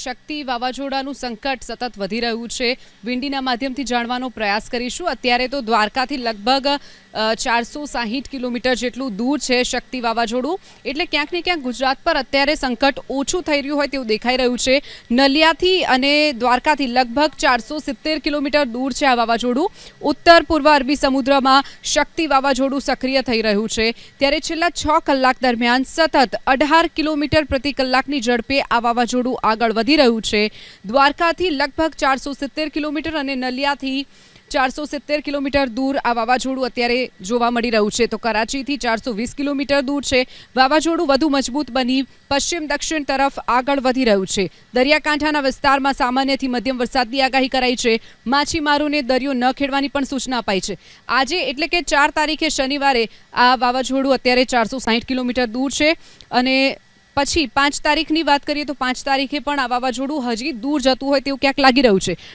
શક્તિ વાવાઝોડાનું સંકટ સતત વધી રહ્યું છે। વિંડીના માધ્યમથી જાણવાનો પ્રયાસ કરીશું। અત્યારે તો દ્વારકાથી લગભગ 460 કિલોમીટર જેટલું દૂર છે શક્તિ વાવાઝોડું, એટલે ક્યાંક ને ક્યાંક ગુજરાત પર અત્યારે સંકટ ઓછું થઈ રહ્યું હોય તેવું દેખાઈ રહ્યું છે। નલિયાથી અને દ્વારકાથી લગભગ 470 કિલોમીટર દૂર છે આ વાવાઝોડું। ઉત્તર પૂર્વ અરબી સમુદ્રમાં શક્તિ વાવાઝોડું સક્રિય થઈ રહ્યું છે, ત્યારે છેલ્લા 6 કલાક દરમિયાન સતત 18 કિલોમીટર પ્રતિ કલાકની ઝડપે આ વાવાઝોડું આગળ વધી રહ્યું છે। દ્વારકાથી લગભગ 470 કિલોમીટર અને નલિયાથી 470 કિલોમીટર દૂર આ વાવાઝોડું અત્યારે જોવા મળી રહ્યું છે, તો કરાચીથી 420 કિલોમીટર દૂર છે। વાવાઝોડું વધુ મજબૂત બની પશ્ચિમ દક્ષિણ તરફ આગળ વધી રહ્યું છે। દરિયાકાંઠાના વિસ્તારમાં સામાન્યથી મધ્યમ વરસાદની આગાહી કરાઈ છે। માછીમારોને દરિયો ન ખેડવાની પણ સૂચના અપાઈ છે। આજે એટલે કે 4 તારીખે શનિવારે આ વાવાઝોડું અત્યારે 460 કિલોમીટર દૂર છે અને પછી 5 તારીખની વાત કરીએ તો 5 તારીખે પણ આ વાવાઝોડું હજી દૂર જતું હોય તેવું ક્યાંક લાગી રહ્યું છે।